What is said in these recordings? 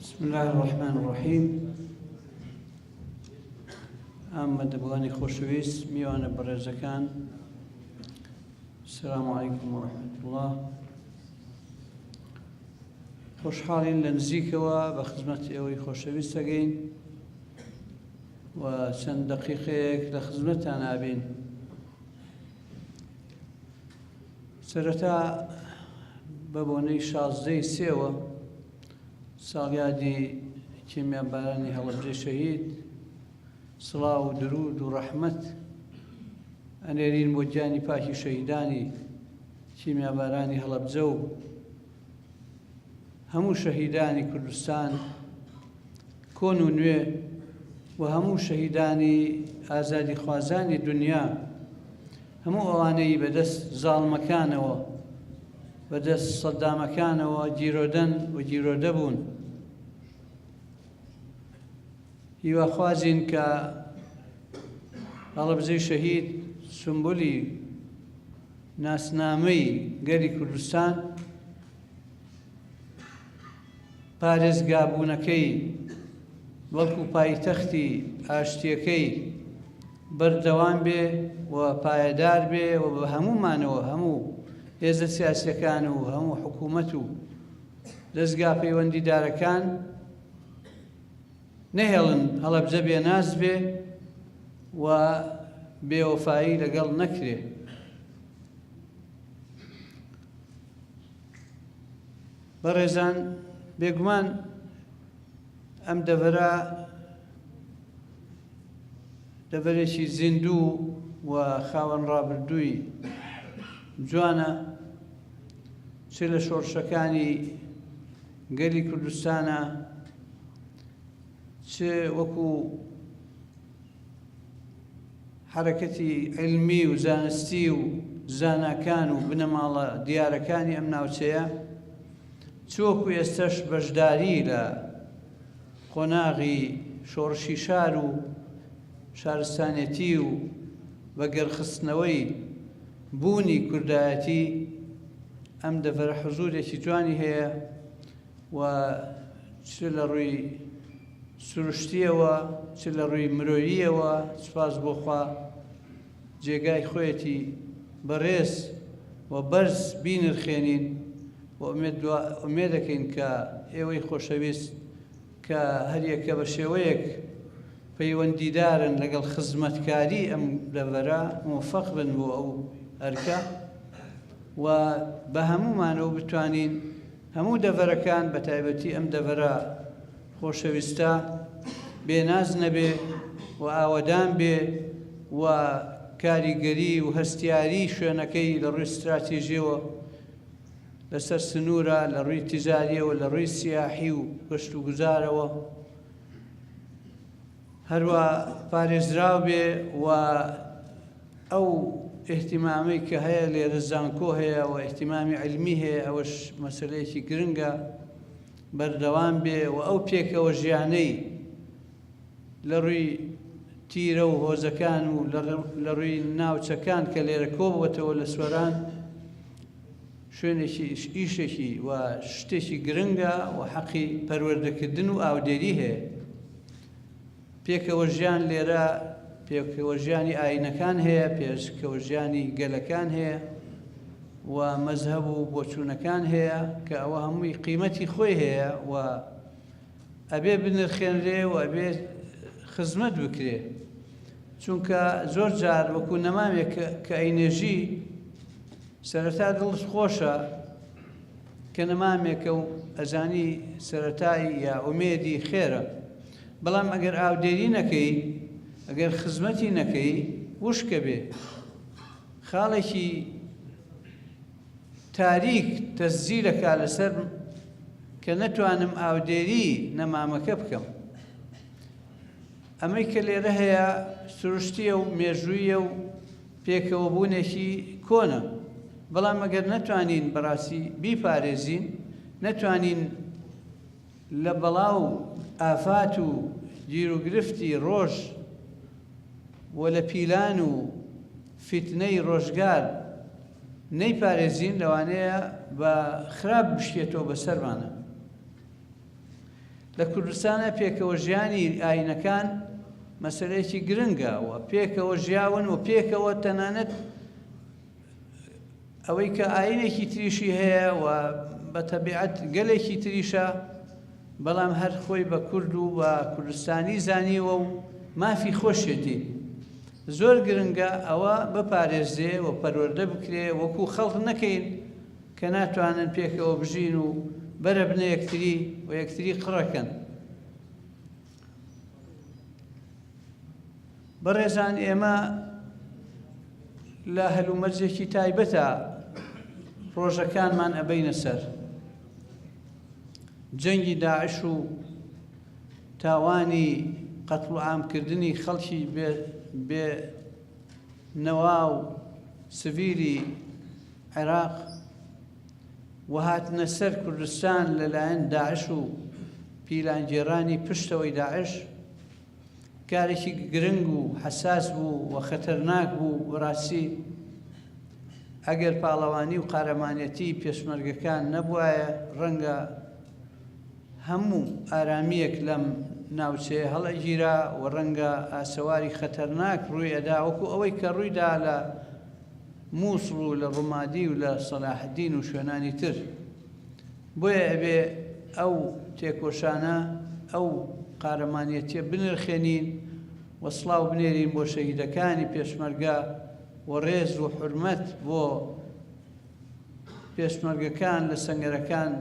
بسم الله الرحمن الرحیم. ئامادەبوانی خۆشەویست میوانە بەڕێزەکان، السلام علیکم ورحمة الله. خۆشحاڵین لە نزیکەوە بە خزمەت ئێوەی خۆشەویست دەگەین و چەند دەقیقەیەک لە خزمەتتان ئابین. سەرەتا بە بۆنەی 16ی سێوە ساڵیادی کیمیابارانی هەڵەبجەی شەهید سڵاو و درود و ڕەحمەت ئەنێرین بۆ گیانی پاکی شەهیدانی کیمیابارانی هەڵەبجە و هەموو شەهیدانی کوردستان کۆن و نوێ و هەموو شەهیدانی ئازادی خوازانی دنیا، هەموو ئەوانەی بەدەست زاڵمەکانەوە بەدەست سەدامەکانەوە گیرۆدەن و گیرۆدە بوون. هیواخوازین کە هەڵەبجەی شەهید سمبولی ناسنامەی گەلی کوردستان، پارێزگابوونەکەی وەکو پایتەختی ئاشتیەکەی بەردەوام بێ و پایەدار بێ و بە هەمومانەوە هەموو هێزە سیاسیەکان و هەموو حکوومەت و دەستگا پەیوەندیدارەکان نەهێڵن هەڵەبجە بێناز بێ و بێوەفایی لەگەڵ نەکرێ. بەڕێزان، بێگومان ئەم دەڤەرە دەڤەرێکی زیندوو و خاوەن ڕابردووی جوانە، چ لە شۆڕشەکانی گەلی کوردستانە، چ وەکو حرەکەتی علمی و زانستی و زاناکان و بنەماڵە دیارەکانی ئەم ناوچەیە، چ وەکو ئێستش بەشداری لە قۆناغی شۆڕشی شار و شارستانێتی و بەگەرخستنەوەی بوونی کوردایەتی ئەم دەڤەرە حزورێکی جوانی هەیە و چ لە ڕووی سروشتیەوە چ لە ڕووی مرۆییەوە سوپاس بۆ خوا جێگای خۆیەتی بەڕێز و بەرز بینرخێنین و ئومێد دەکەین کە ئێوەی خۆشەویست کە هەریەکە بە شێوەیەک پەیوەندیدارن لەگەڵ خزمەتکاری ئەم دەڤەرە موفەق بن بۆ ئەو هەرکە و بە هەمومانەوە بتوانین هەموو دەڤەرەکان بە تایبەتی ئەم دەڤەرە خۆشەویستە بێناز نەبێ و ئاوەدان بێ و کاریگەری و هەستیاری شوێنەکەی لە ڕووی استراتیژیەوە لەسەر سنوورە، لە ڕووی تیجاریەوە، لە ڕووی سیاحی و گەشت و گوزارەوە هەروە پارێزراو بێ و ئەو احتیمامی کە هەیە لێرە زانکۆ هەیە و احتیمامی علمی هەیە، ئەوەش مەسەلەیەکی گرنگە بەردەوام بێ و ئەو پێکەوە ژیانەی لە ڕووی تیرە و هۆزەکان و لە ڕووی ناوچەکان کە لێرە کۆبووەتەوە لە سوەران شوێنێکی ئیشێکی و شتێکی گرنگە و حەقی پەروەردەکردن و ئاودێری هەیە. پێکەوە ژیان لێرە پێکەوە ژیانی ئاینەکان هەیە، پێشکەوە ژیانی گەلەکان هەیە و مەزهەب و بۆچوونەکان هەیە کە ئەوە هەمووی قیمەتی خۆی هەیە و ئەبێ بنرخێنرێ و ئەبێ خزمەت بکرێ، چونکە زۆر جار وەکو نەمامێک کە ئەینێژی سەرەتا دڵش خۆشە کە نەمامێکە و ئەزانی سەرەتایی یا ئومێدی خێرە، بەڵام ئەگەر ئاودێری نەکەی، ئەگەر خزمەتی نەکەی، وشکە بێ، خاڵێکی تاریک تەسجیلەکە لەسەر کە نەتوانم ئاودێری نەمامەکە بکەم. ئەمەی کە لێرە هەیە سروشتیە و مێژوویە و پێکەوە بوونێکی کۆنە، بەڵام ئەگەر نەتوانین بەڕاستی بیپارێزین، نەتوانین لە بەڵاو ئافات و گیرروگرفتی ڕۆژ و لە پیلان و فیتنەی ڕۆژگار نەیپارێزین، لەوانەیە بە خراپ بشکێتەوە بەسەرمانە. لە کوردستانە پێکەوە ژیانی ئاینەکان مەسەلەیەکی گرنگە و پێکەوە ژیاون و پێکەوە تەنانەت ئەوەی کە ئاینێکی تریشی هەیە و بە تەبیعەت گەلێکی تریشە، بەڵام هەر خۆی بە کورد و بە کوردستانی زانیوە و مافی خۆشێتی. زۆر گرنگە ئەوە بپارێزێ و پەروەردە بکرێ، وەکو خەڵق نەکەین کە ناتوانن پێکەوە بژین و بەرە بنە یەکتری و یەکتری قڕەکەن. بەڕێزان، ئێمە لە هەلومەرجێکی تایبەتە ڕۆژەکانمان ئەبەینە سەر جەنگی داعش و تاوانی قەتڵ و عامکردنی خەڵکی بێ نەوا و سڤیلی عێراق و هاتنە سەر کوردستان لەلایەن داعش و پیلانگێڕانی پشتەوەی داعش کارێکی گرنگ و حەساس بوو و خەتەرناک بوو. ڕاستی ئەگەر پاڵەوانی و قارەمانەتی پێشمەرگەکان نەبوایە ڕەنگە هەموو ئارامیەک لەم ناوچەیە هەڵەگیرا و ڕەنگە ئاسەواری خەتەرناک ڕووی ئەدا، وەکو ئەوەی کە ڕوویدا لە مووسڵ و لە ڕوومادی و لە سەلاحدین و شوێنانی تر. بۆیە ئەبێ ئەو تێکۆشانە ئەو قارەمانیەتیە بنرخێنین و سڵاو بنێرین بۆ شەهیدەکانی پێشمەرگە و ڕێز و حورمەت بۆ پێشمەرگەکان لە سەنگەرەکان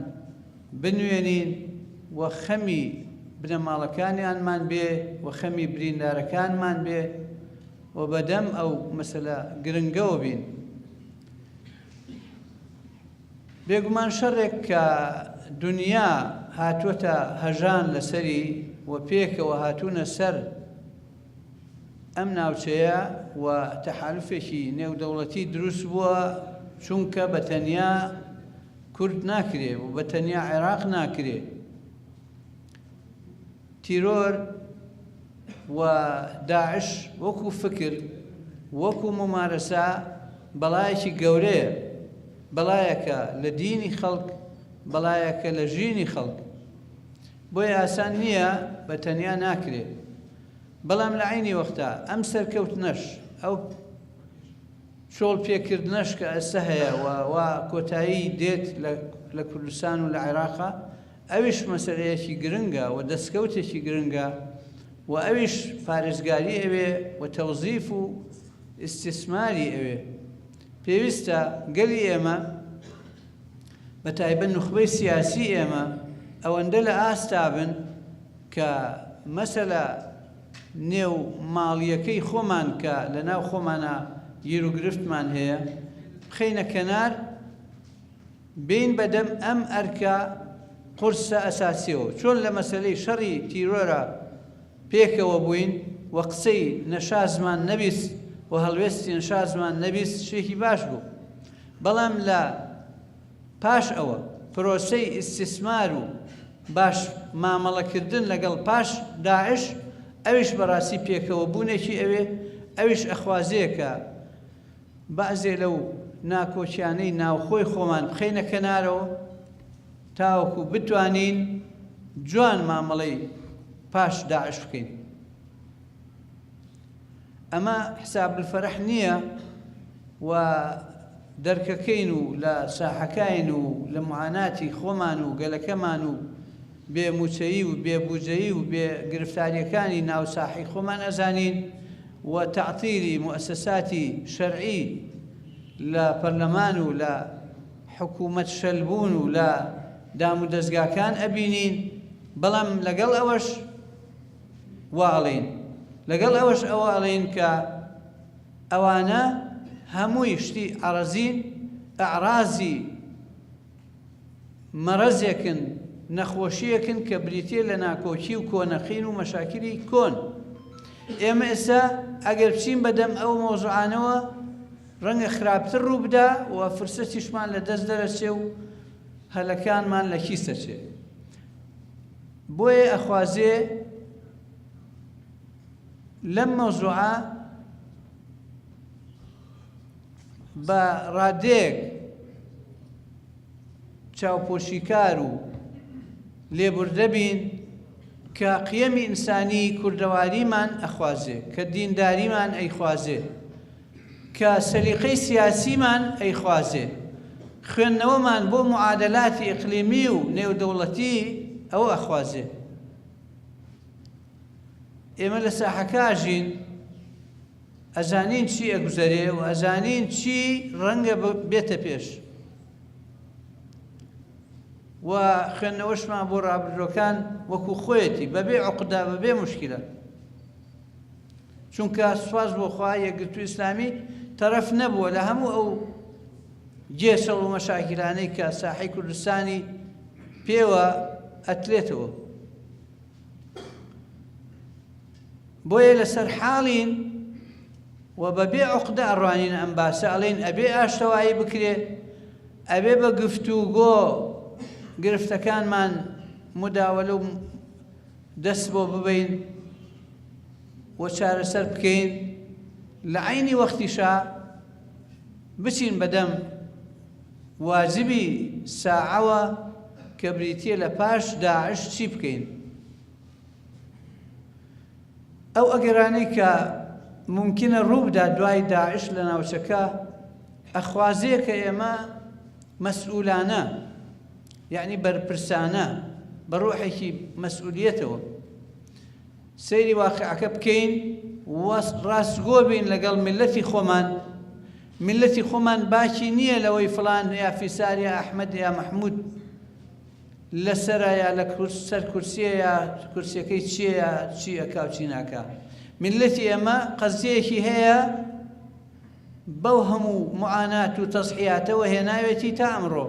بنوێنین و خەمی بنەماڵەکانیانمان بێ و خەمی بریندارەکانمان بێ و بەدەم ئەو مەسەلە گرنگەوە بین. بێگومان شەڕێک کە دنیا هاتووەتە هەژان لەسەری و پێکەوە هاتوونە سەر ئەم ناوچەیە و تەحالوفێکی نێودەوڵەتی دروست بووە، چونکە بەتەنیا کورد ناکرێ و بەتەنیا عێراق ناکرێ. تیرۆر و داعش وەکو فکر وەکو ممارەسە بەڵایەکی گەورەیە، بەڵایەکە لە دینی خەڵک، بەڵایەکە لە ژینی خەڵک. بۆیە ئاسان نییە بەتەنیا ناکرێ. بەڵام لە عینی وەختە ئەم سەرکەوتنەش ئەو چۆڵ پێکردنەش کە ئەستا هەیە و کۆتایی دێت لە کوردستان و لە عێراقا، ئەویش مەسەلەیەکی گرنگە و دەستکەوتێکی گرنگە و ئەویش پارێزگاری ئەوێ و تەوزیف و ئیستیسماری ئەوێ. پێویستە گەلی ئێمە بە تایبەت نوخبەی سیاسی ئێمە ئەوەندە لە ئاستا بن کە مەسەلە نێو ماڵیەکەی خۆمان کە لە ناو خۆمانە گیر و گرفتمان هەیە بخەینە کەنار، بین بەدەم ئەم ئەرکە قورسە ئەساسیەوە. چۆن لە مەسەلەی شەڕی تیرۆرە پێکەوە بووین و قسەی نەشازمان نەبیست و هەڵوێستی نەشازمان نەبیست، شتێکی باش بوو. بەڵام لە پاش ئەوە پرۆسەی ئیستیسمار و باش مامەڵەکردن لەگەڵ پاش داعش، ئەویش بەڕاستی پێکەوە بوونێکی ئەوێ، ئەویش ئەخوازەیەکە بەعزێ لەو ناکۆچیانەی ناوخۆی خۆمان بخەینە کەنارەوە تاوەکو بتوانین جوان مامەڵەی پاش داعش بکەین. ئەمە حساب الفەرح نییە و دەرکەکەین و لە ساحەکاین و لە معاناتی خۆمان و گەلەکەمان و بێموچەیی و بێبوجەیی و بێ گرفتاریەکانی ناوساحی خۆمان ئەزانین و تەعتیلی موسساتی شەرعی لە پەرلەمان و لە حکوومەت شەلبوون و لە دام و دەستگاکان ئەبینین. بەڵام لەگەڵ ئەوەش واڵین، لەگەڵ ئەوەش ئەواڵین کە ئەوانە هەمووی شتی عەرەزین، ئەعرازی مەرەزێکن، نەخۆشیەکن کە بریتێ لە ناکۆکی و کۆنەخین و مەشاکلی کۆن. ئێمە ئێستا ئەگەر بچین بەدەم ئەو مۆزوعانەوە ڕەنگە خراپتر ڕوو بدا و فرسەتیشمان لە دەست دەرەچێ و هەلەکانمان لە کیسەچێ. بۆیە ئەخوازێ لەم مۆزوعە بە ڕادەیەک چاوپۆشیکار و لێبوردە بین کە قیەمی ئینسانی کوردەواریمان ئەخوازێ، کە دینداریمان ئەیخوازێ، کە سەلیقەی سیاسیمان ئەیخوازێ، خوێندنەوەمان بۆ معادلاتی ئیقلیمی و نێودەوڵەتی ئەوە ئەخوازێ. ئێمە لە ساحەکاژین، ئەزانین چی ئەگوزەرێ و ئەزانین چی ڕەنگە بێتە پێش، و خوێندنەوەشمان بۆ ڕابردووەکان وەکو خۆیەتی بەبێ عوقدا بەبێ موشکیلە، چونکە سواز بۆ خوا یەکگرتووی ئیسلامی تەرەف نەبووە لە هەموو ئەو جێسەڵ و مەشاکلانەی کە ساحەی کوردستانی پێوە ئەتلێتەوە. بۆیە لەسەر حاڵین و بەبێ عوقدا ئەڕوانین ئەم باسە، ئەڵێن ئەبێ ئاشتەوایی بکرێ، ئەبێ بە گفتوگۆ گرفتەکانمان مداوەلە و دەست بۆ ببین و چارەسەر بکەین، لە عینی وەختیشا بچین بەدەم واجبی ساعەوە کە بریتیە لە پاش داعش چی بکەین. ئەو ئەگەرانەی کە ممکنە ڕوو بدات دوای داعش لە ناوچەکە، ئەخوازەیە کە ئێمە مەسئولانە، یعنی بەرپرسانە، بە ڕۆحێکی مەسئولیەتەوە سەیری واقعەکە بکەین و ڕاستگۆ بین لەگەڵ میلەتی خۆمان. میلەتی خۆمان باکی نییە لەوەی فڵان یا فیسار یا ئەحمەد یا مەحموود لەسەرە یا لە سەر کورسیە یا کورسیەکەی چییە یا چی ئەکا و چی ناکا. میلەتی ئێمە قەزیەکی هەیە بەو هەموو معانات و تەزحیاتەوە هێناوێتی تا ئەمڕۆ.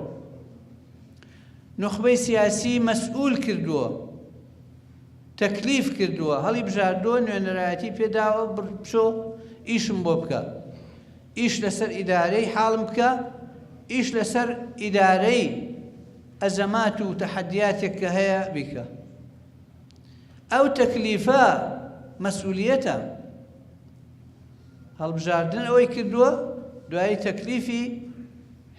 نخبەی سیاسی مەسئول کردووە، تەکلیف کردووە، هەڵی بژاردووە، نوێنەرایەتی پێداوە، بچۆ ئیشم بۆ بکە، ئیش لەسەر ئیدارەی حاڵم بکە، ئیش لەسەر ئیدارەی ئەزەمات و تەحەدیاتێک کە هەیە بیکە. ئەو تەکلیفە مەسئولیەتە، هەڵبژاردن ئەوەی کردووە، دوایی تەکلیفی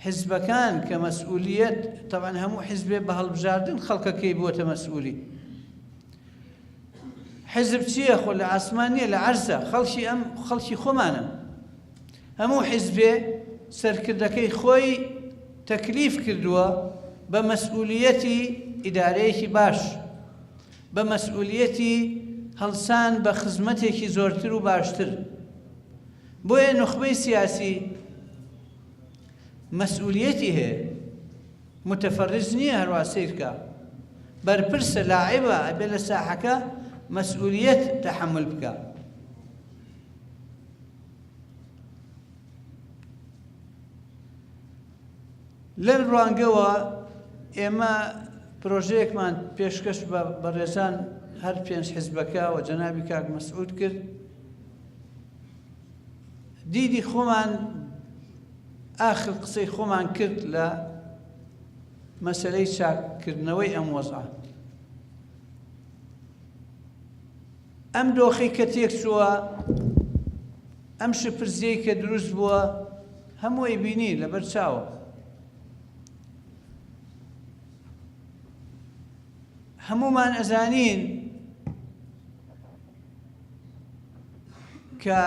حزبەکان کە مەسئولیەت، تەبعاً هەموو حزبێ بە هەڵبژاردن خەڵکەکەی بووەتە مەسئولی. حزب چییە؟ خۆ لە ئاسمان نییە، لە عەرزە، خەڵکی خۆمانە. هەموو حزبێ سەرکردەکەی خۆی تەکلیف کردووە بە مەسئولیەتی ئیدارەیەکی باش، بە مەسئولیەتی هەڵسان بە خزمەتێکی زۆرتر و باشتر. بۆیە نخبەی سیاسی مەسئولیەتی هەیە، متەفەرج نییە هەروە سیرکە، بەرپرسە، لاعیبە، ئەبێ لە ساحەکە مەسئولیەت تەحمل بکە. لەم ڕوانگەوە ئێمە پرۆژەیەکمان پێشکەش بە بەڕێزان هەر 5 حیزبەکە و جەنابی کاک مەسعود کرد. دیدی خۆمان ئاخر قسەی خۆمان کرد لە مەسەلەی چاککردنەوەی ئەم وەزعە. ئەم دۆخەی کە تێک چووە، ئەم شپرزیەی کە دروست بووە، هەمووی بینی لەبەر چاوە. هەمومان ئەزانین کە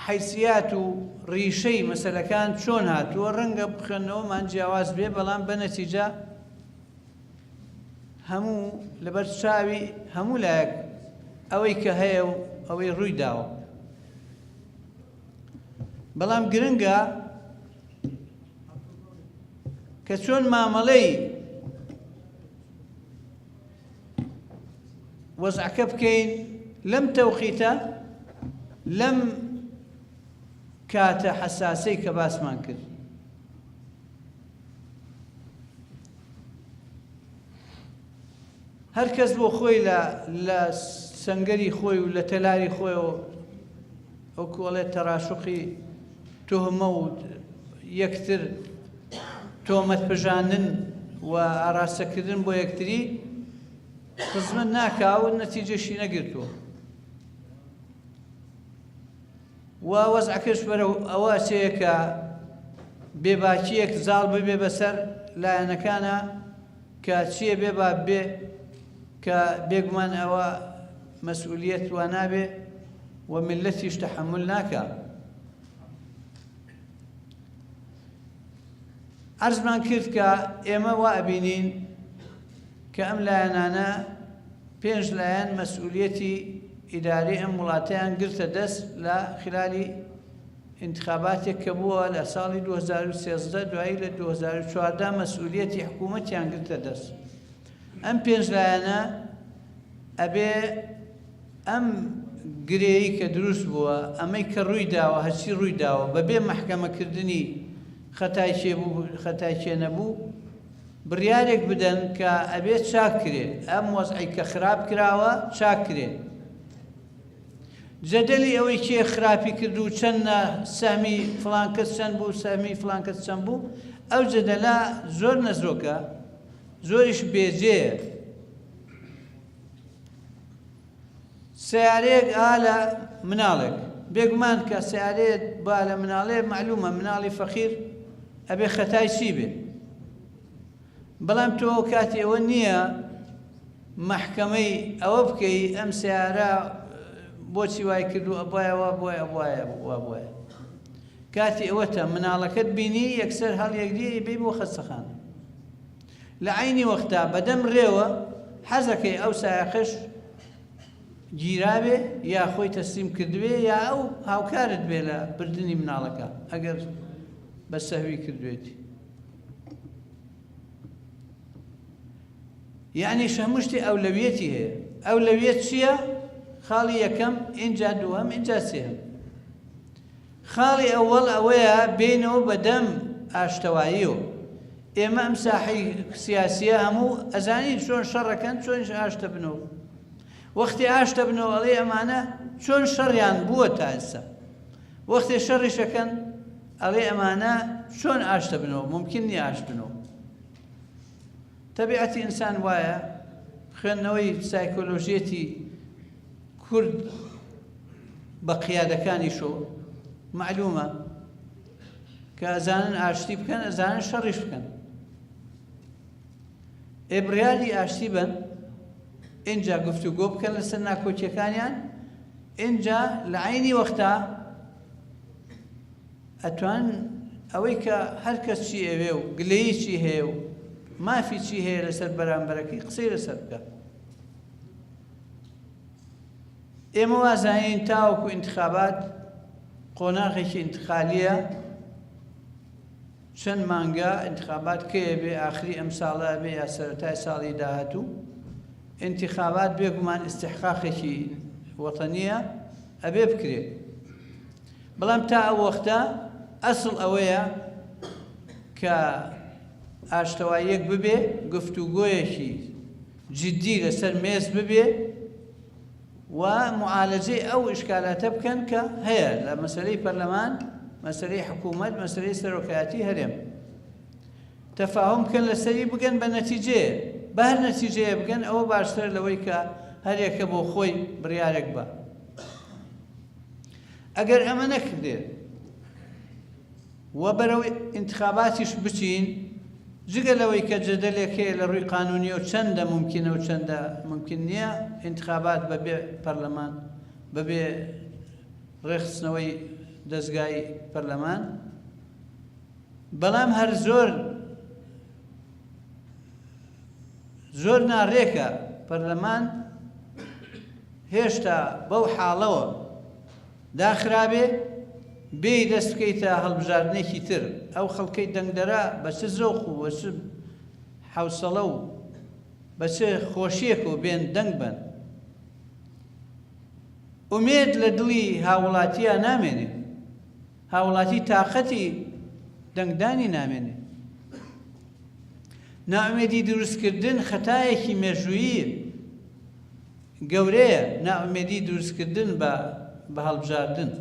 حیثیات و ڕیشەی مەسەلەکان چۆن هاتووە. ڕەنگە بخوێنەوەمان جیاواز بێ، بەڵام بە نەتیجە هەموو لەبەر چاوی هەموو لایەک ئەوەی کە هەیە و ئەوەی ڕووی داوە. بەڵام گرنگە کە چۆن مامەڵەی وەزعەکە بکەین لەم تەوقیتە، لەم کاتە حەساسەی کە باسمان کرد. هەر کەس بۆ خۆی لە سەنگەری خۆی و لە تەلاری خۆیەوە ئەو کۆڵێت تەڕاشوقی تۆهمە و یەکتر تۆمەت پژاندن و ئاراستەکردن بۆ یەکتری خزمەت ناکاون، نەتیجەشی نەگرتووە. و وەزعەکەش بەرەو ئەوە چەیە کە بێباکیەک زاڵ ببێ بەسەر لایەنەکانە کە چییە بێ با بێ، کە بێگومان ئەوە مەسئولیەت وا نابێ و ملەتیش تەحمل ناکە. عەرزمان کرد کە ئێمە وا ئەبینین کە ئەم لایەنانە پێنج لایەن مەسئولیەتی ئیداری ئەم وڵاتەیان گرتە دەست لە خلالی انتخاباتێک کە بووە لە ساڵی 2013 دوایی لە 2014 مەسئولیەتی حکوومەتیان گرتە دەست. ئەم پێنج لایەنە ئەبێ ئەم گرێیی کە دروست بووە ئەمەی کە ڕووی داوە هەرچی ڕووی داوە بەبێ مەحکەمەکردنی خەتای چێ بوو خەتای چێ نەبوو بڕیارێک بدەن کە ئەبێ چاک کرێ ئەم وەزعی کە خراپ کراوە چاک کرێ. جەدەلی ئەوەی کێ خراپی کرد و چەندە سەهمی فڵان کەس چەند بوو سەهمی فڵان کەس چەند بوو ئەو جەدەلا زۆر نەزۆکە زۆریش بێجێیە. سیارەیەک لە مناڵێک بێگومان کە سیارەیەک با لە مناڵێ معلومە مناڵی فەقیر ئەبێ خەتای چی بێ، بەڵام تۆ کاتی ئەوە نییە مەحکەمەی ئەوە بکەی ئەم سیارە بۆچی وای کردو ئەبایەوە بۆیە بۆیە کاتی ئەوەتە مناڵەکەت بینی یەکسەر هەڵیەکدی بێ بۆ خەستەخانە. لە عینی وەختا بەدەم ڕێوە حەزەکەی ئەو سایەخش گیرابێ یا خۆی تەسلیم کردوێ یا ئەو هاوکارت بێ لە بردننی مناڵەکە ئەگەر بە سەهوی کردوێتی. یعنی هەموو شتێ ئەولەویەتی هەیە. ئەولەویەت چییە؟ خاڵی یەکەم ئینجا دووەم ئینجا سێهم. خاڵی ئەوەڵ ئەوەیە بینەوە بەدەم ئاشتەواییەوە. ئێمە ئەم ساحەی سیاسیە هەموو ئەزانین چۆن شەڕەکەن چۆنش ئاشتە بنەوە. وەختی ئاشتە بنەوە ئەڵێ ئەمانە چۆن شەڕیان بووە تا ئێستا. وەختی شەڕیشەکەن ئەڵێ ئەمانە چۆن ئاشتە بنەوە ممکن نییە ئاشت بنەوە. تەبیعەتی ئینسان وایە خوێندنەوەی سایکۆلۆژیەتی کورد بە قیادەکانیشۆ معلومە کە ئەزانن ئاشتی بکەن ئەزانن شەڕیش بکەن. ئێبڕیاری ئاشتی بن اینجا گفتوگۆ بکەن لەسەر ناکۆچیەکانیان اینجا لە عینی وەختا ئەتوان ئەوەی کە هەر کەس چی ئەوێ و گلەیی چی هەیە و مافی چی هەیە لەسەر بەرامبەرەکەی قسەی لەسەر بکە. ئێمە وازانین تاوەکو انتخابات قۆناغێکی انتقالیە چەند مانگە انتخابات کەیە بێ ئاخری ئەم ساڵە بێ یا سەرەتای ساڵی داهاتوو انتخابات بێگومان استحقاقێکی وەتەنیە ئەبێ بکرێ. بەڵام تا ئەو وەختە ئەسڵ ئەوەیە کە ئاشتەواییەک ببێ گفتوگۆیەکی جددی لەسەر مێز ببێ و معالەجەی ئەو ئیشکالاتە بکەن کە هەیە لە مەسەلەی پەرلەمان مەسەلەی حکوومەت مەسەلەی سەرۆکایەتی هەرێم. تەفاهم بکەن لەسەری بگەن بە نەتیجەیە بە هەر نەتیجەیە بگەن ئەوە باشتر لەوەی کە هەرێکە بۆ خۆی بڕیارێک بە. ئەگەر ئەمە نەکردێت و بەرەو انتخاباتیش بچین جگە لەوەی کە جەدەلێک هەیە لە ڕووی قانونی و چەندە ممکنە و چەندە ممکن نییە انتخابات بەبێ پەرلەمان بەبێ ڕێخستنەوەی دەستگای پەرلەمان. بەڵام هەر زۆر ناڕێکە پەرلەمان هێشتا بەو حاڵەوە داخرابێ بێ دەست بکەیتە هەڵبژاردنێکی تر ئەو خەڵکەی دەنگدەرا بە چ زۆق و بە چ حوسەڵە و بە چ خۆشیەک و بێن دەنگ بن. ئومێد لە دڵی هاوڵاتیە نامێنێ هاوڵاتی تاقەتی دەنگدانی نامێنێ. ناومێدی دروستکردن خەتایەکی مێژوویی گەورەیە ناومێدی دروستکردن بە هەڵبژاردن.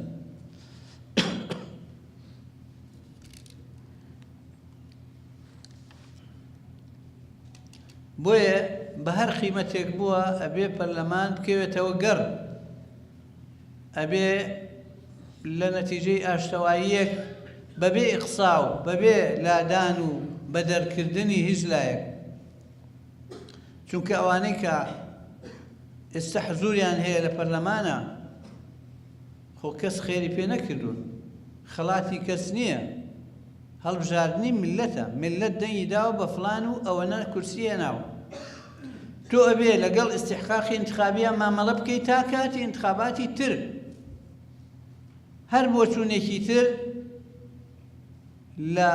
بۆیە بە هەر قیمەتێک بووە ئەبێ پەرلەمان بکەوێتەوە گەڕ ئەبێ لە نەتیجەی ئاشتەواییەک بەبێ ئیقسا و بەبێ لادان و بەدەرکردنی هیچ لایەک چونکە ئەوانەی کە ئێستا حزوریان هەیە لە پەرلەمانە خۆ کەس خێری پێ نەکردوون خەڵاتی کەس نییە هەڵبژاردننی ملەتە ملت دەنگی داوە بە فڵان و ئەوەنە کورسیە ناو تۆ ئەبێ لەگەڵ ئیستیحقاقی انتخابیان مامەڵە بکەیت تا کاتی انتخاباتی تر هەر بۆ چوونێکی تر لە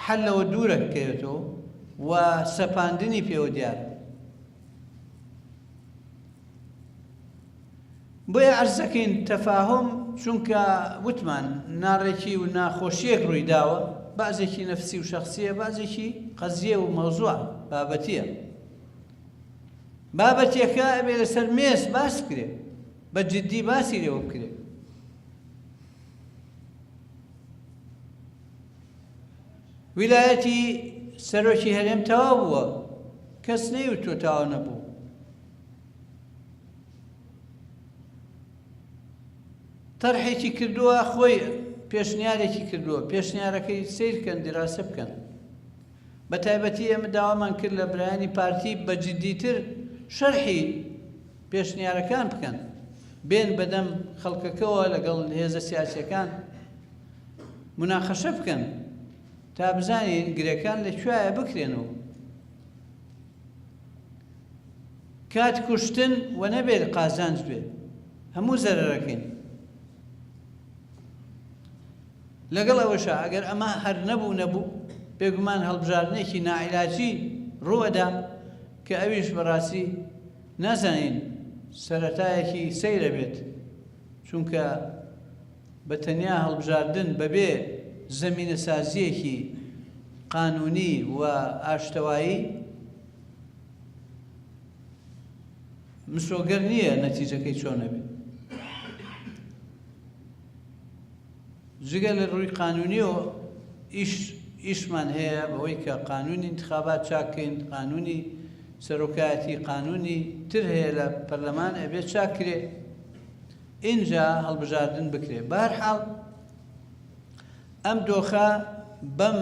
حەلەوە دوورە بکەوێتەوە و سەپاندنی پێوە دیار بۆیە عەرزەکەین تەفاهم چونکە وتمان ناڕێکی و ناخۆشیەک ڕووی داوە بازێکی نەفسی و شەخسیە بازێکی قەزیە و مەوزوعە بابەتیە بابەتێکە ئەبێ لەسەر مێز باس بکرێ بە جددی باسی لێوە بکرێ ویلایەتی سەرۆکی هەرێم تەواو بووە کەس نەیوتۆ تەواو نەبوو تەرحێکی کردووە خۆی پێشنیارێکی کردووە پێشنیارەکەی سیرکەن دیراسە بکەن بە تایبەتی ئێمە داوامان کرد لە برایانی پارتی بە جددیتر شەرحی پێشنیارەکان بکەن بێن بەدەم خەڵکەکەوە لەگەڵ هێزە سیاسیەکان مناقەشە بکەن تا بزانین گرەکان لەکوایە بکرێنەوە کات کوشتن و نەبێت قازانج بێت هەموو زەرەرەکەین لەگەڵ ئەوەشە ئەگەر ئەمە هەر نەبوو بێگومان هەڵبژاردنێکی نائیلاجی ڕووەدا کە ئەویش بەڕاستی نازانین سەرەتایەکی سەیرە بێت چونکە بەتەنیا هەڵبژاردن بەبێ زەمینە سازیەکی قانونی و ئاشتەوایی مسۆگەر نییە نەتیجەکەی چۆنە بێت جگە لە ڕووی قانونیەوە ئیشمان هەیە بەوەی کە قانونی انتخابات چاکەین قانونی سەرۆکایەتی قانونی تر هەیە لە پەرلەمان ئەبێت چاکرێ ئینجا هەڵبژاردن بکرێ بەهەرحاڵ ئەم دۆخە بەم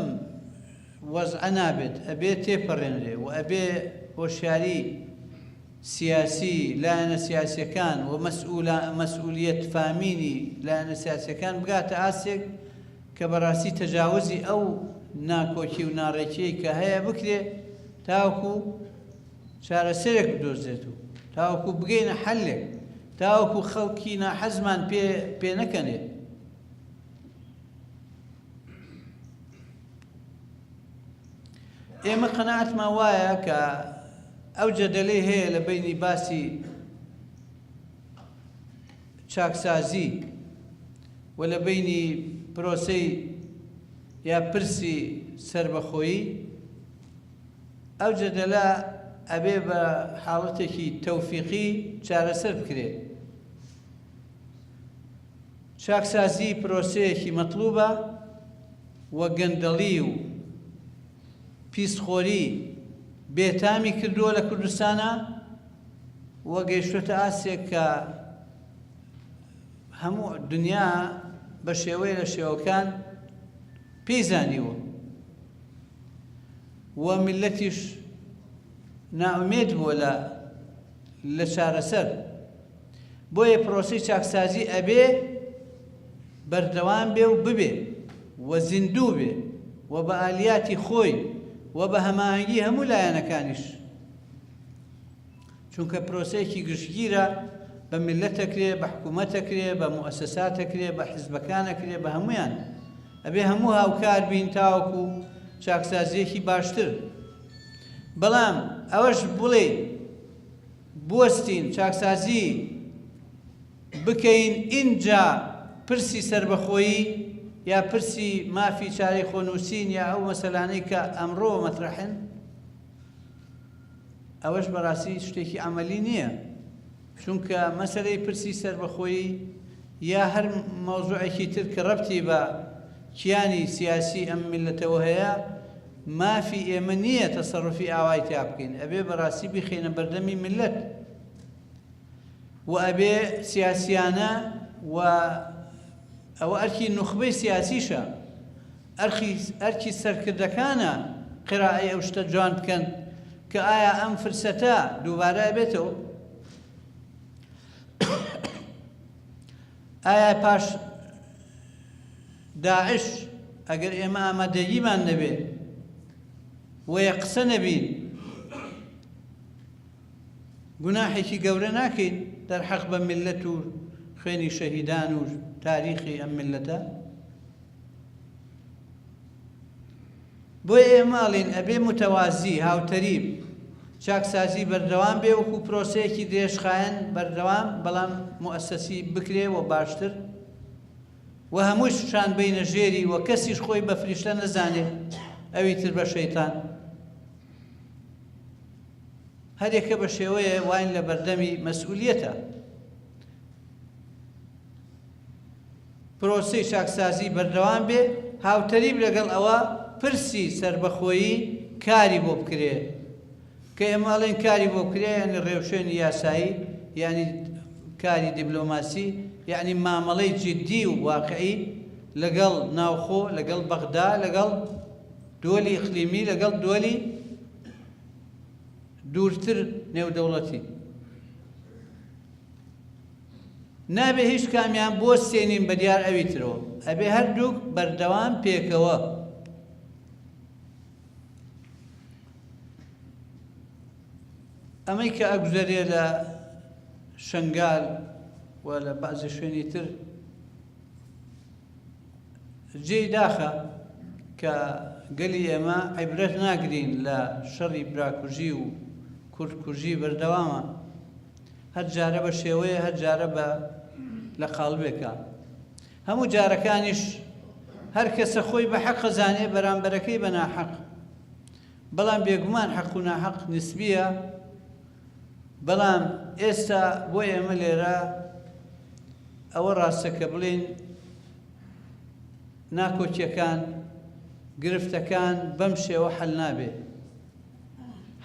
وەزعە نابێت ئەبێ تێپەڕێنرێ و ئەبێ هۆشیاری سیاسی لایەنە سیاسیەکان و مەسئولیەت فامینی لایەنە سیاسیەکان بگاتە ئاسێک کە بەڕاستی تەجاوزی ئەو ناکۆکی و ناڕێکیەی کە هەیە بکرێ تاوەکو چارەسەرێک بدۆزێت و تاوەکو بگەینە حەلێک تاوەکو خەڵکی ناحەزمان پێ نەکەنێت ئێمە قەناعەتمان وایە کە ئەو جەدەلەی هەیە لە بینی باسی چاکسازی و لە بینی پرۆسەی یا پرسی سربەخۆیی ئەو جەدەلە ئەبێ بە حاڵەتێکی تەوفیقی چارەسەر بکرێت چاکسازی پرۆسەیەکی مەطلوبە و گەندەڵی و پیسخۆری بێتامی کردووە لە کوردستانە و گەیشتوتە ئاسێک کە هەموو دنیا بە شێوەیە لە شێوەکان پێی زانیوە و میلەتیش ناومێد بووە لە چارەسەر بۆیە پرۆسەی چاکسازی ئەبێ بەردەوام بێ و ببێ و زیندوو بێ و بە ئالیاتی خۆی و بە هەماهەنگی هەموو لایەنەکانیش چونکە پرۆسەیەکی گشتگیرە بە میلەتەکرێ بە حکوومەتەکرێ بە موئەسساتەکرێ بە حیزبەکانەکرێ بە هەمویان ئەبێ هەموو هاوکار بین تاوەکو چاکسازیەکی باشتر بەڵام ئەوەش بڵێ بوەستین چاکسازی بکەین ئینجا پرسی سربەخۆیی یا پرسی مافی چارەی خۆنووسین یا ئەو مەسەلانەی کە ئەمڕۆ مەترەحن ئەوەش بەڕاستی شتێکی عەمەلی نییە چونکە مەسەلەی پرسی سربەخۆیی یا هەر مەوزوعێکی تر کە ڕەبتی بە کیانی سیاسی ئەم میلەتەوە هەیە مافی ئێمە نییە تەسەڕوفی ئاوای تیا بکەین ئەبێ بەڕاستی بخێنە بەردەمی میلەت و ئەبێ سیاسیانە و ئەوە ئەرکی نوخبەی سیاسیشە ئەرکی سەرکردەکانە قیرائەی ئەو شتە جوان بکەن کە ئایا ئەم فرسەتە دووبارە بێتەوە، ئایا پاش داعش ئەگەر ئێمە ئامادەییمان نەبێ وەیە قسە نەبین گوناحێکی گەورە ناکەین دەرحەق بە میلەت و خوێنی شەهیدان و تاریخی ئەم میلەتە. بۆیە ئێماڵین ئەبێ متەوازی هاوتەریب چاکسازی بەردەوام بێ وەکو پرۆسەیەکی درێژخایەن بەردەوام بەڵام مؤسسەسی بکرێ و باشتر و هەمووش شان بینە ژێری و کەسیش خۆی بە فریشتە نەزانێ ئەوی تر بە شەیتان هەرێکە بە شێوەیە واین لە بەردەمی مەسئولیەتە. پرۆسەی چاکسازی بەردەوام بێ هاوتەریب لەگەڵ ئەوە پرسی سربەخۆیی کاری بۆ بکرێ کە ئێماڵێن کاری بۆ بکرێ یعنی ڕێوشێنی یاسایی یعنی کاری دیبلۆماسی یعنی مامەڵەی جددی و واقعی لەگەڵ ناوخۆ لەگەڵ بەغدا لەگەڵ دۆلی ئیقلیمی لەگەڵ دۆلی دوورتر نێودەوڵەتی. نابێ هیچ کامیان بۆ سێنین بە دیار ئەوی ترەوە ئەبێ هەردووک بەردەوام پێکەوە. ئەمەی کە ئەگوزارێ لە شنگال و لە بەعزی شوێنی تر جێی داخە کە گەلی ئێمە عیبرەت ناگرین لە شەڕی براکوژی و کوردکوژی بەردەوامە هەر جارە بە شێوەیە هەر جارە بە لە قاڵبێکە هەموو جارەکانیش هەر کەسە خۆی بە حەق خەزانێ بەرامبەرەکەی بە ناحەق بەڵام بێگومان حەق و ناحەق نسبیە. بەڵام ئێستا بۆ ئێمە لێرە ئەوە ڕاستە کە بڵێن ناکۆچیەکان گرفتەکان بەم شێوە حەل نابێ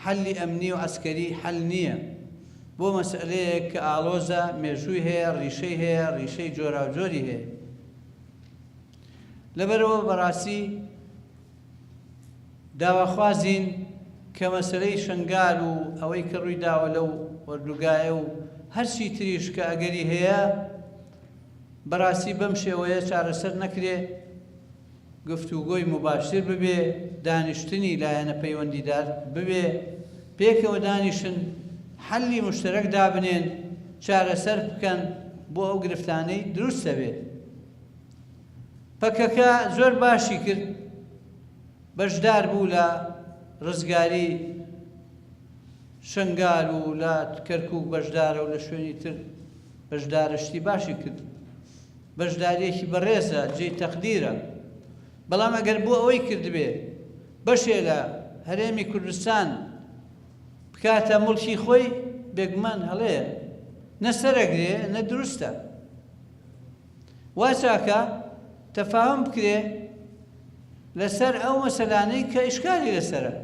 حەلی ئەمنی و عەسکەری حەل نییە بۆ مەسئلەیەک کە ئاڵۆزە مێژووی هەیە ڕیشەی هەیە ڕیشەی جۆراوجۆری هەیە. لەبەرەوە بەڕاستی داواخوازین کە مەسەلەی شنگال و ئەوەی کە ڕووی داوە لەو وەردوگایە و هەرچی تریش کە ئەگەری هەیە بەڕاستی بەم شێوەیە چارەسەر نەکرێ گفتوگۆی مباشر ببێ دانیشتنی لایەنە پەیوەندیدار ببێ پێکەوە دانیشن حەلی مشتەرەک دابنێن چارەسەر بکەن بۆ ئەو گرفتانەی دروستە بێ. پەکەکە زۆر باشی کرد بەشدار بوو لە ڕزگاری شنگال و لە کەرکووک بەشدارە و لە شوێنی تر بەشدارشتی باشی کرد بەشداریەکی بەڕێزە جێی تەقدیرە. بەڵام ئەگەر بۆ ئەوەی کردبێ بەشێ لە هەرێمی کوردستان بکاتە موڵکی خۆی بێگومان هەڵەیە نەسەرەگرێ نە دروستە وا چاکە تەفاهم بکرێ لەسەر ئەو مەسەلانەی کە ئیشکالی لەسەرە.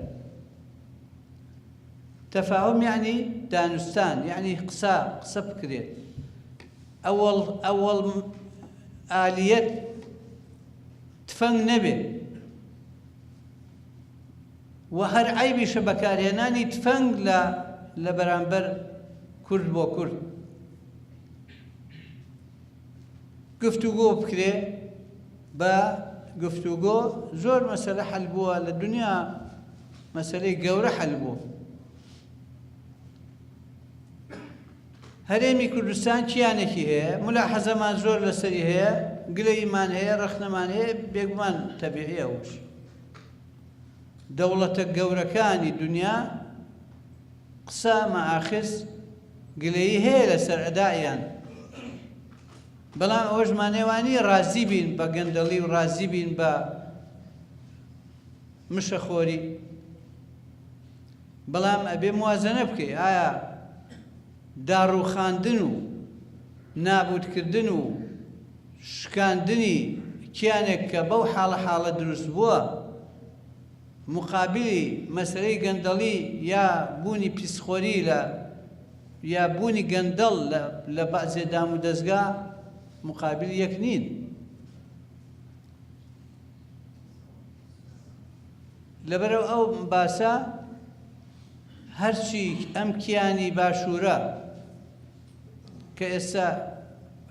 تەفاهم یعنی دانوستان یعنی قسە بکرێت ئەوەڵ ئالیەت تفەنگ نەبێ و هەر عیبیشە بەکارهێنانی تفەنگ لە بەرامبەر کورد بۆ کورد گفتوگۆ بکرێ بە گفتوگۆ زۆر مەسەلە حەل بووە لە دنیا مەسەلەی گەورە حەل بوو. هەرێمی کوردستان کیانێکی هەیە ملاحەزەمان زۆر لەسەری هەیە گلەیمان هەیە ڕەخنەمان هەیە بێگومان تەبیعیە وش دەوڵەتە گەورەکانی دنیا قسە مەئاخذ گلەیی هەیە لەسەر ئەدایان بەڵام ئەوە ژمانێوانی ڕازی بین بە گەندەڵی و ڕازی بین بە مشەخۆری بەڵام ئەبێ موازنە بکەی ئایا داڕوخاندن و نابودکردن و شکاندنی کیانێک کە بەو حاڵە دروست بووە مقابلی مەسەلەی گەندەڵی یا بوونی پیسخۆری یا بوونی گەندەڵ لە بەعزێ دام و دەستگا مقابل یەک نین. لەبەرەوە ئەو باسە هەرچی ئەم کیانی باشوورە کە ئێستا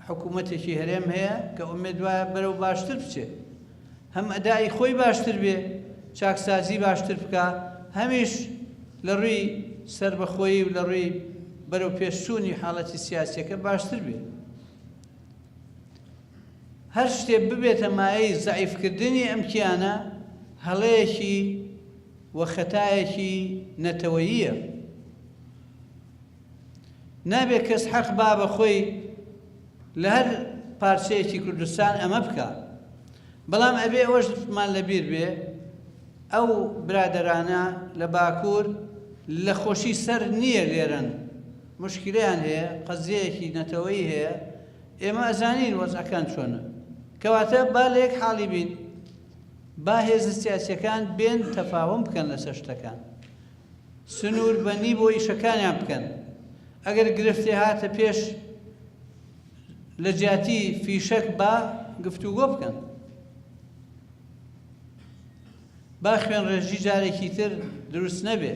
حکوومەتێکی هەرێم هەیە کە ئومێدوارە بەرەو باشتر بچێت، هەم ئەدای خۆی باشتر بێ، چاکسازی باشتر بکە، هەمیش لە ڕووی سربەخۆیی و لە ڕووی بەرەو پێشچوونی حاڵەتی سیاسیەکە باشتر بێ. هەر شتێک ببێتە مایەی زەعیفکردنی ئەم کیانە هەڵەیەکی و خەتایەکی نەتەوەییە. نابێت کەس حەق با بە خۆی لە هەر پارچەیەکی کوردستان ئەمە بکە، بەڵام ئەبێ ئەوەشمان لەبیر بێ ئەو برادەرانە لە باکوور لە خۆشی سەر نییە لێرەن، مشکلەیان هەیە، قەزیەیەکی نەتەوەیی هەیە، ئێمە ئەزانین وەزعەکان چۆنە، کەواتە با لە یەک حاڵی بین، با هێزە سیاسیەکان بێن تەفاوم بکەن لەسەر شتەکان، سنوور بەنی بۆ ئیشەکانیان بکەن. ئەگەر گرفتێ هاتە پێش لە جیاتی فیشەک با گفتوگۆ بکەن، با خوێن ڕێژی جارێکی تر دروست نەبێ،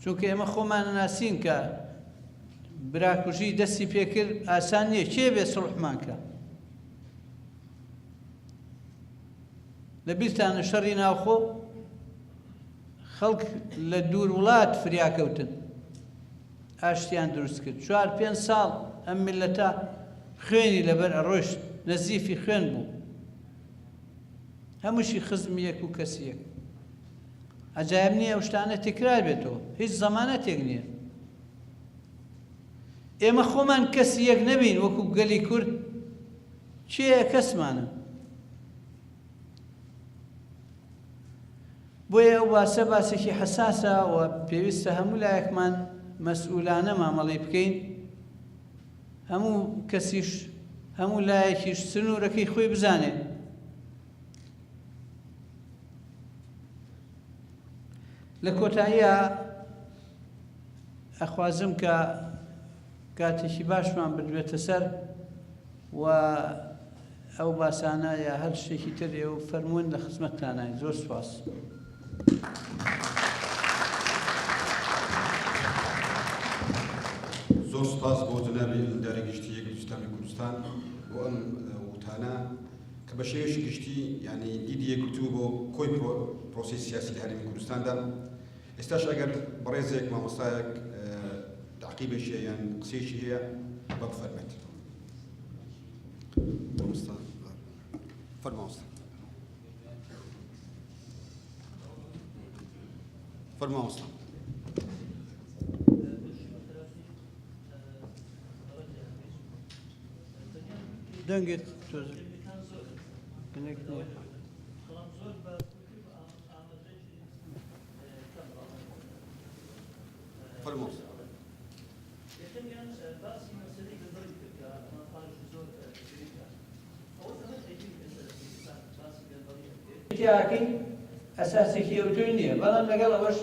چونکە ئێمە خۆمان ناسین کە براکوژی دەستی پێکرد ئاسان نییە، کێ بێ سڵحمان کە. لە بیرتانە شەڕی ناوخۆ خەڵک لە دوور وڵات فریاکەوتن، ئاشتیان دروست کرد. 4-5 ساڵ ئەم میلەتە خوێنی لەبەر ئەڕۆشت، نەزیفی خوێن بوو، هەمووشی خزم یەک و کەسی یەک. عەجایب نییە ئەو شتانە تکرار بێتەوە، هیچ زەمانەتێک نییە. ئێمە خۆمان کەسی یەک نەبین وەکو گەلی کورد، چییە کەسمانە؟ بۆیە ئەو باسە باسێکی حەساسە و پێویستە هەموو لایەکمان مەسئولانە مامەڵی بکەین، هەموو کەسیش هەموو لایەکیش سنوورەکەی خۆی بزانێت. لە کۆتاییە ئەخوازم کە کاتێکی باشمان بردوێتە سەر و ئەو باسانە یا هەر شتێکی تر ئێوە فەرموون لە خزمەتتانای. زۆر سوپاس. زۆر سپاس بۆ جەنابی ئەندارە گشتی یەکگرتووەکانی کوردستان بۆ ئەم وتانە کە بە شێوەیەکی گشتی یعنی دیدی یەکگرتووە بۆ کۆی پرۆسەی سیاسی لە هەرێمی کوردستاندا. ئێستاش ئەگەر بەڕێزێک مامۆستایەک تعقیبێکی هەیە یان قسەیەکی هەیە بە بفەرمێت. فەرماوەستە. فەرماوەستە. دەنگێت تۆزە هەنێک نییە. فەرماوەستە. تیاکەی ئەساسێکی ئەوتوی نییە، بەڵام لەگەڵ ئەوەش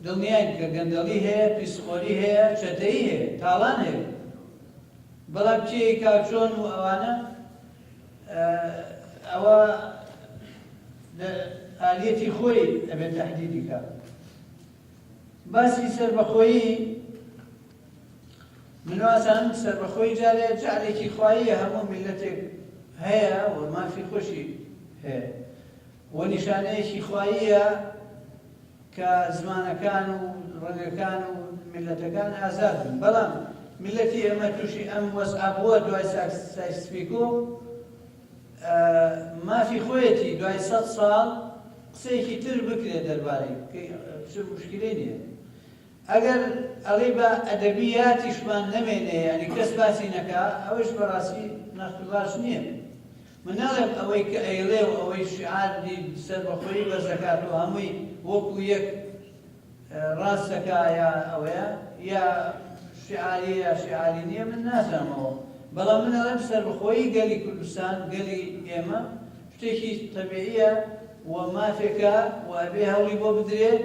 دڵنیاین کە گەندەڵی هەیە، پیسخۆری هەیە، چەتەیی هەیە، تاڵان هەیە، بەڵام چی کاچۆن و ئەوانە ئەوە ئالێتی خۆی ئەبێت تەحدیدی کات. باسی سەربەخۆیی من وازانم سەربەخۆیی جارێکی خواییە، هەموو میلەتێک هەیە و مافی خۆشی هەیە و نیشانەیەکی خواییە کە زمانەکان و ڕەنگەکان و میلەتەکان ئازاد بن. بەڵام میلەتی ئێمە تووشی ئەم وەزعە بووە دوای سایسپیکۆ مافی خۆیەتی دوای 100 ساڵ قسەیەکی تر بکرێت دەربارەی مشکلەی نییە. ئەگەر ئەڵێ بە ئەدەبیاتیشمان نەمێنێ ینی کەس باسی نەکا، ئەوەش بەڕاستی ناخباش نییە. من ناڵێم ئەوەی کە ئەیڵێ و ئەوەی شیعاری سەربەخۆیی بەرزەکات و هەمووی وەکو یەک ڕاستەکە یا ئەوەیە یا شیعاری یا شیعاری نییە، من نازانمەوە. بەڵام من ئەڵێم سەربەخۆیی گەلی کوردستان، گەلی ئێمە شتێکی تەبیعیە و مافێکە و ئەبێ هەوڵی بۆ بدرێت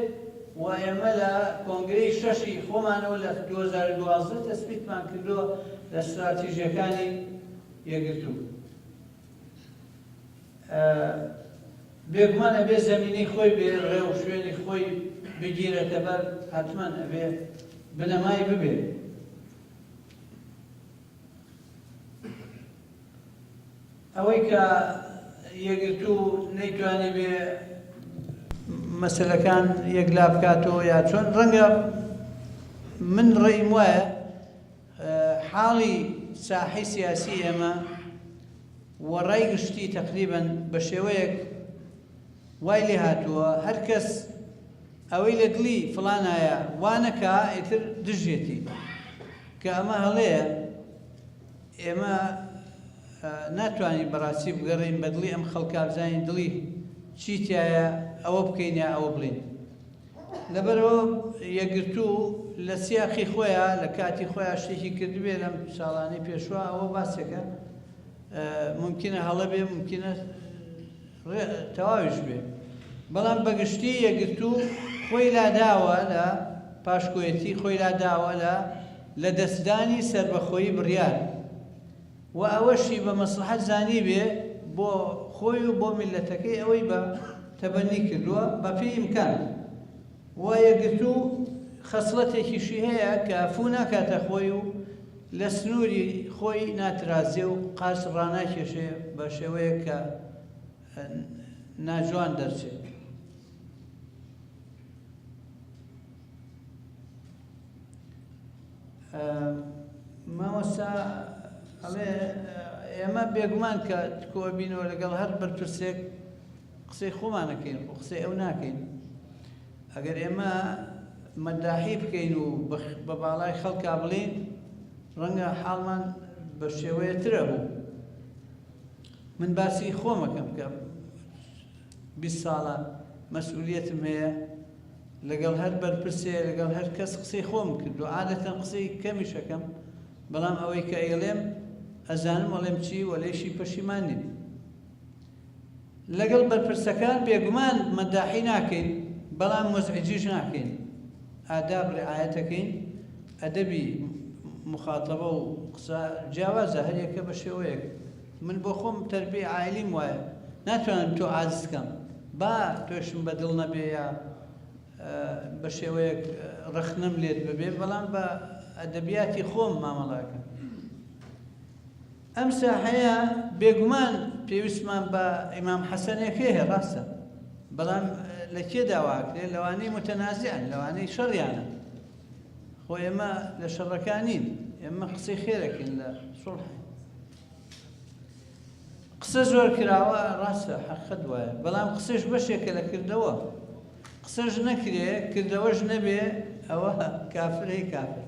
و ئێمە لە کۆنگرەی شەشی خۆمانەوە لە 2012 تەسبیتمان کردووە لە استراتیژیەکانی یەکگرتوو. بێگومان ئەبێ زەمینەی خۆی بێ، ڕێ و شوێنی خۆی بگیرێتە بەر حتمما ئەبێ بنەمای ببێ. ئەوەی کە یەکگرتوو نەیتوانێ بێ مەسەلەکان یەکلا بکاتەوە یا چۆن ڕەنگە من ڕێیم وایە حاڵی ساحەی سیاسی ئێمە وەڕای گشتی تقریباً بە شێوەیەک وای لێ هاتووە هەر کەس ئەوەی لە دڵی فڵانایە وانەکە ئیتر دژێتی کە ئەمە هەڵەیە ئێمە ناتوانین بەڕاستی بگەڕین بە دڵی ئەم خەڵکا بزانین دڵی چی تایە ئەوە بکەین یا ئەوە بڵین. لەبەرەوە یەکگرتوو لە سیاقی خۆیان لە کاتی خۆیان شتێکی کردبێ لەم ساڵانەی پێشوە ئەوە باسێکە ممکنە هەڵە بێ ممکنە تەواویش بێ، بەڵام بەگشتی یەکگرتوو خۆی لاداوە لە پاشکۆیەتی خۆی لاداوە لە دەستدانی سەربەخۆیی بڕیار و ئەوەشی بە مەسلحەت زانی بێ بۆ خۆی و بۆ میلەتەکەی ئەوەی بە تەبەنی کردووە بە پێی ئیمکان. و یەکگرتوو خەسڵەتێکیشی هەیە کە ئەفوو ناکاتە خۆی و لە سنووری خۆی ناترازێ و قاس ڕاناکێشێ بە شێوەیە کە ناجوان دەرچێت. مامۆستا ئەڵێ ئێمە بێگومان کە کۆبینەوە لەگەڵ هەر بەرپرسێک قسەی خۆمانەکەین و قسەی ئەو ناکەین. ئەگەر ئێمە مەداحی بکەین و بە باڵای خەڵکا بڵین ڕەنگە حاڵمان بە شێوەیەترە بوو. من باسی خۆمەکەم کە 20 ساڵە مەسئولیەتم هەیە لەگەڵ هەر بەرپرسێ لەگەڵ هەر کەس قسەی خۆم کرد و عادەتەن قسەی کەمیشەکەم، بەڵام ئەوەی کە ئێڵێم ئەزانم ئەڵێم چی و لێشی پەشیمان نیم. لەگەڵ بەرپرسەکان بێگومان مەداحی ناکەین، بەڵام مزعجیش ناکەین، ئاداب ڕعایەتەکەین، ئەدەبی مخاتەبە و قسە جیاوازە هەر یەکە بە شێوەیەک. من بۆ خۆم تەربیە عایلیم وایە ناتوانم تۆ عاجز بکەم با تۆشم بەدڵ نەبێ یا بە شێوەیەک ڕەخنەم لێت ببێ، بەڵام بە ئەدەبیاتی خۆم مامەڵاکە. ئەم ساحەیە بێگومان پێویستمان بە ئیمام حەسەنێک هەیە ڕاستە، بەڵام لە کێ داواکرێ؟ لەوانەی متەنازیعن، لەوانەی شەڕیانە. خۆ ئێمە لە شەڕەکانین، ئێمە قسەی خێرەکەین لە سوڵح. قسە زۆر کراوە ڕاستە حەقیقەت وایە، بەڵام قسەش بەشێکە لە کردەوە. قسەش نەکرێ کردەوەش نەبێ ئەوە کافرەی کافر.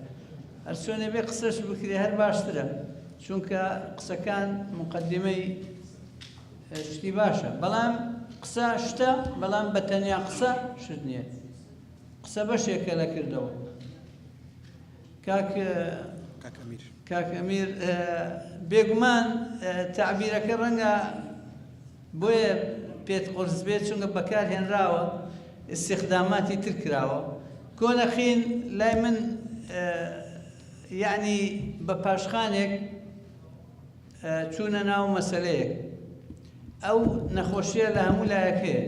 هەر چۆنێ بێ قسەش بکرێ هەر باشترە، چونکە قسەکان مقدمەی شتی باشە، بەڵام قسە شتە، بەڵام بە تەنیا قسە شت نییە. قسە بەشێکە لە کردەوە. کاک ئەمیر بێگومان تعبیرەکە ڕەنگە بۆیە پێت قورس بێت چونکە بەکارهێنراوە استیخداماتی تر کراوە. کۆنەخین لای من یعنی بە پاشخانێک چوونە ناو مەسەلەیەک، ئەو نەخۆشیە لە هەموو لایەک هەیە،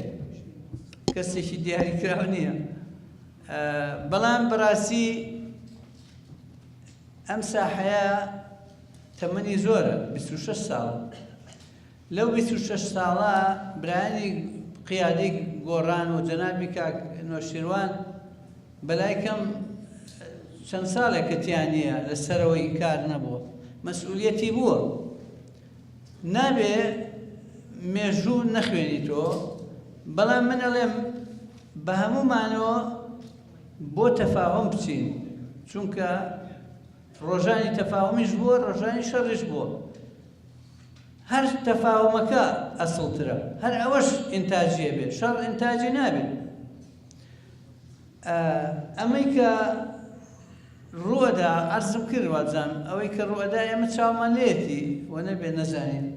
کەسێکی دیاریکراوە نییە، بەڵام بەڕاستی ئەم ساحەیە تەمەنی زۆرە، 26 ساڵ. لەو 26 ساڵە برایانی قیادەی گۆڕان و جەنابی کاک نۆشیروان بەلای کەم چەند ساڵێکە تیانە لەسەرەوەی کار نەبووە، مەسئولیەتی بووە. نابێ مێژوو نەخوێنیتەوە، بەڵام من ئەڵێم بە هەموومانەوە بۆ تەفاهم بچین، چونکە ڕۆژانی تەفاهمیش بووە، ڕۆژانی شەڕیش بووە. هەر تەفاهمەکە ئەسڵترە، هەر ئەوەش ئینتاجیە بێت، شەڕ ئینتاجی نابێت. ئەمەی کە ڕووەدا عەرزم کرد وازان ئەوەی کە ڕووەدا ئێمە چاومان لێتی و نەبێ نەزانین.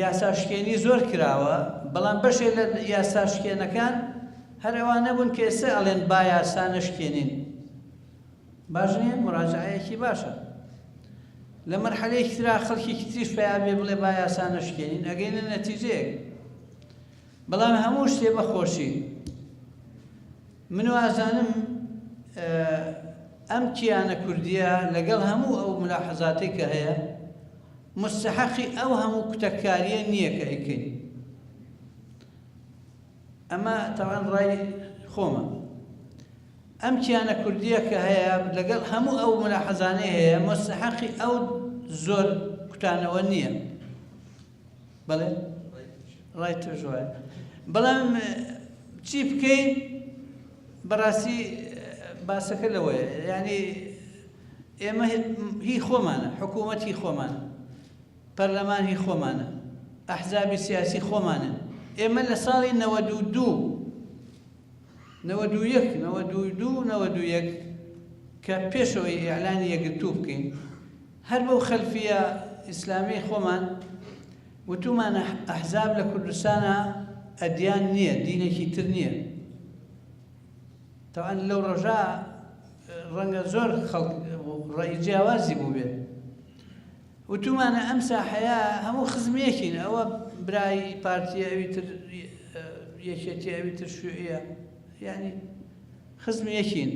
یاساشکێنی زۆر کراوە، بەڵام بەشێک لە یاساشکێنەکان هەر ئەوان نەبوون کە ئێستا ئەڵێن با یاسا نەشکێنین. باش نییە؟ مراجعەیەکی باشە. لە مەرحەلەیەکی ترا خەڵکێکی تریش پێیان بێ بڵێ با یاسا نەشکێنین، ئەگەینە نەتیجەیەک. بەڵام هەموو شتێ بەخۆشی من وازانم ئەم کیانە کوردیە لەگەڵ هەموو ئەو ملاحەزاتی کە هەیە مستحقی ئەو هەموو کوتەکاریە نییە کە ئەیکەین. ئەمە تەوان ڕای خۆمە. ئەم کیانە کوردیە کە هەیە لەگەڵ هەموو ئەو ملاحەزانەی هەیە مستحقی ئەو زۆر کوتانەوە نییە. بەڵێ ڕای تۆش وایە. بەڵام چی بکەین بەڕاستی باسەکە لەوەیە، یعنی ئێمە هی خۆمانە، حکوومەت هی خۆمانە، پەرلەمان هی خۆمانە، ئەحزابی سیاسی خۆمانن. ئێمە لە ساڵی 92 کە پێشەوەی ئیعلانی یەکگرتوو بکەین هەر بەو خەلفیە ئیسلامی خۆمان وتومانە ئەحزاب لە کوردستانە ئەدیان نییە، دینێکی تر نییە. تەوان لەو ڕۆژە ڕەنگە زۆر خەڵک ڕێی جیاوازی بوو بێت. وتومانە ئەم ساحەیە هەموو خزمەیەکین، ئەوە برای پارتیە ئەوی تر یەکێتی ئەوی تر شوێیە، یعنی خزمەیەکین.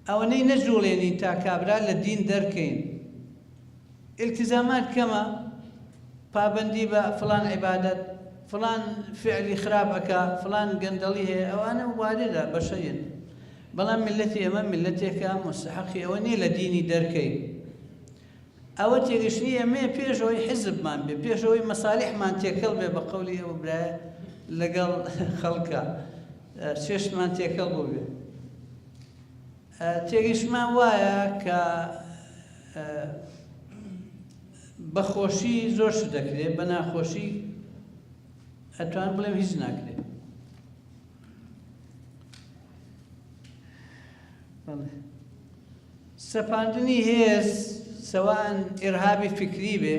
ئەوەنەی نەجوڵێنین تا کابرا لە دین دەرکەین. التزامات کەمە، پابندی بە فلان عیبادەت، فلان فعلی خراپ ئەکا، فلان گەندەڵی هەیە، ئەوانە واردە بەشەیەن. بەڵام ملەتی ئێمە ملەتێکە مستحقی ئەوە نییە لە دینی دەرکەین. ئەوە تێگەشتنی ئێمەیە پێشەوەی حیزبمان بێ، پێشەوەی مەسالیحمان تێکەڵ بێ بە قەولی ئەوە برایە لەگەڵ خەڵکە چێشتمان تێکەڵ بوو بێ. تێگەشتمان وایە کە بەخۆشی زۆر شت دەکرێت، بە ناخۆشی ئەتوان بڵێم هیچ ناکرێت. سەپاندنی هێز سەوان ئێرهابی فکری بێ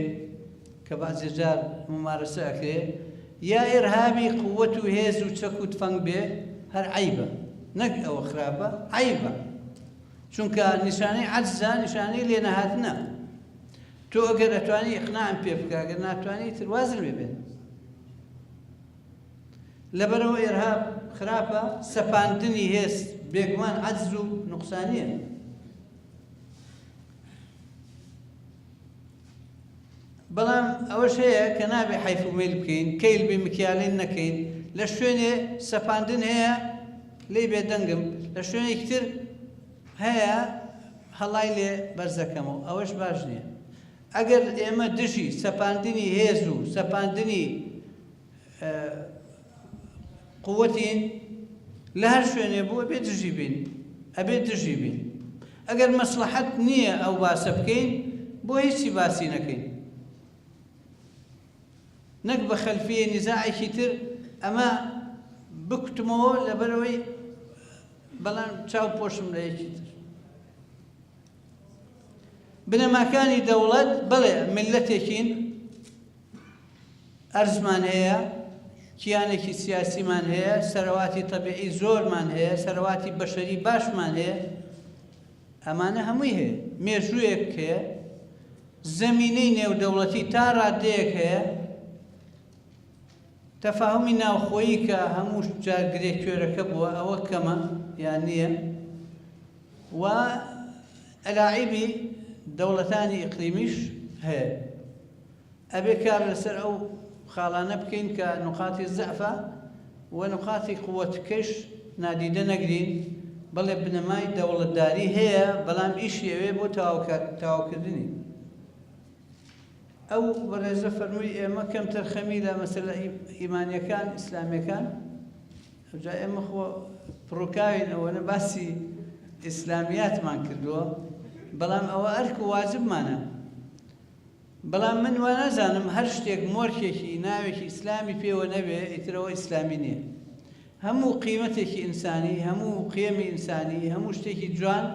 کە بەعزێ جار ممارەسە ئەکرێ، یا ئێرهابی قووەت و هێز و چەک و تفەنگ بێ، هەر عەیبە، نەک ئەوە خراپە، عەیبە. چونکە نیشانەی عەجزە، نیشانەی لێنەهاتنە. تۆ ئەگەر ئەتوانی ئیقناعم پێ بکە، ئەگەر ناتوانی تر وازن بێ بێت. لەبەرەوە ئێرهاب خراپە، سەپاندنی هێز بێگومان عەجز و نوقسانیە. بەڵام ئەوەش هەیە کە نابێ حەیف و مەیل بکەین، کەیل بێ مکیالین نەکەین. لە شوێنێ سەپاندن هەیە لێی بێدەنگم، لە شوێنێکی تر هەیە هەڵای لێ بەرزەکەمەوە، ئەوەش باش نییە. ئەگەر ئێمە دژی سەپاندنی هێز و سەپاندنی قووەتین لە هەر شوێنێ بوو ئەبێ دژی بین، ئەبێ دژی بین. ئەگەر مەسلحەت نییە ئەو باسە بکەین بۆ هیچی باسی نەکەین، نەک بە خەلفیە نیزاعێکی تر ئەمە بکوتمەوە لەبەرەوەی بەڵام چاو پۆشم لە یەکی تر. بنەماکانی دەوڵەت بەڵێ ملەتێکین، ئەرزمان هەیە، کیانێکی سیاسیمان هەیە، سەرەواتی تەبیعی زۆرمان هەیە، سەرەواتی بەشەری باشمان هەیە، ئەمانە هەمووی هەیە. مێژوویەک هەیە، زەمینەی نێودەوڵەتی تا ڕادەیەک هەیە، تەفاهمی ناوخۆیی کە هەموو جار گرێکوێرەکە بووە ئەوە کەمە یان نییە، و ئەلاعیبی دەوڵەتانی ئیقلیمیش هەیە. ئەبێ کار لەسەر ئەو خاڵانە بکەین کە نقاتی زەعفە و نقاتی قووەتکەش نادیدە نەگرین. بەڵێ بنەمای دەوڵەتداری هەیە، بەڵام ئیشی ئەوێ بۆ تەواوکردنی. ئەو بەڕێزە فەرمووی ئێمە کەم تەرخەمی لە مەسەلە ئیمانیەکان ئیسلامیەکان، ئەوجا ئێمە خۆ پڕۆکاوین ئەوەنە باسی ئیسلامیاتمان کردووە، بەڵام ئەوە ئەرک و واجبمانە. بەڵام من وا نازانم هەر شتێک مۆرکێکی ناوێکی ئیسلامی پێوە نەبێ ئیترەوە ئیسلامی نییە. هەموو قیمەتێکی ئینسانی، هەموو قیەمی ئینسانی، هەموو شتێکی جوان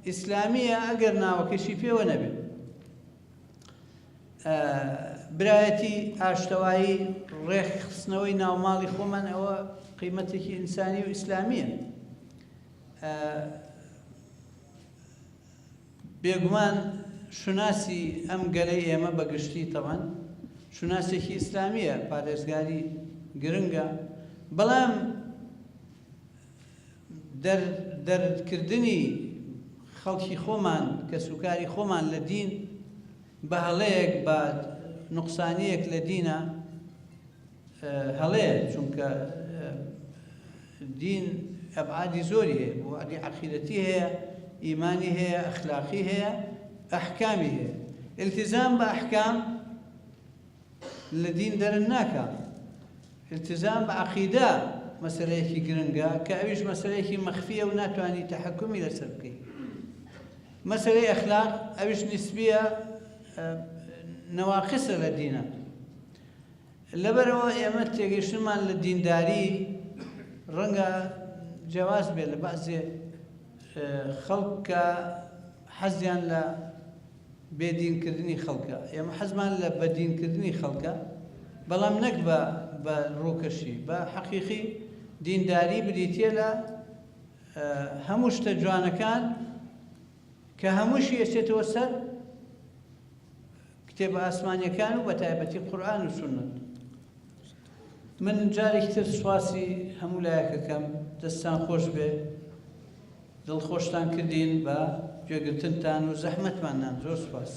ئیسلامیە ئەگەر ناوەکەشی پێوە نەبێ. برایەتی ئاشتەوایی، ڕێخستنەوەی ناوماڵی خۆمان ئەوە قیمەتێکی ئینسانی و ئیسلامیە. بێگومان شوناسی ئەم گەلەی ئێمە بەگشتی تەوان شوناسێکی ئیسلامیە، پارێزگاری گرنگە، بەڵام دەردکردنی خەڵکی خۆمان کە سوکاری خۆمان لە دین بە هەڵەیەک بە نوقسانیەک لە دینە هەڵەیە، چونکە دین ئەبعادی زۆری هەیە، بوعدی عەقیدەتی هەیە، ئیمانی هەیە، ئەخلاقی هەیە، ئەحکامی هەیە. التزام بە ئەحکام لە دین دەرن ناکە. التزام بە عەقیدە مەسەلەیەکی گرنگە کە ئەویش مەسەلەیەکی مەخفیە و ناتوانی تەحەکومی لەسەر بکەیت. مەسەلەی ئەخلاق ئەویش نسبیە، نەواقسە لە دینە. لەبەرەوە ئێمە تێگەیشتنمان لە دینداری ڕەنگە جیاواز بێت لە بەعزێ خەڵک کە حەزیان لە بێدینکردنی خەڵکە. ئێمە حەزمان لە بەدینکردنی خەڵکە، بەڵام نەک بە ڕووکەشی، بە حەقیقی دینداری بریتیە لە هەموو شتە جوانەکان کە هەمووشی ئەچێتەوە سەر کتێبە ئاسمانیەکان و بە تایبەتی قورئان و سونەت. من جارێکی تر سواسی هەموو لایەکەکەم، دەستان خۆش بێ، دڵخۆشتان کردین بە گوێگرتنتان و زەحمەتمانان. زۆر سوپاس.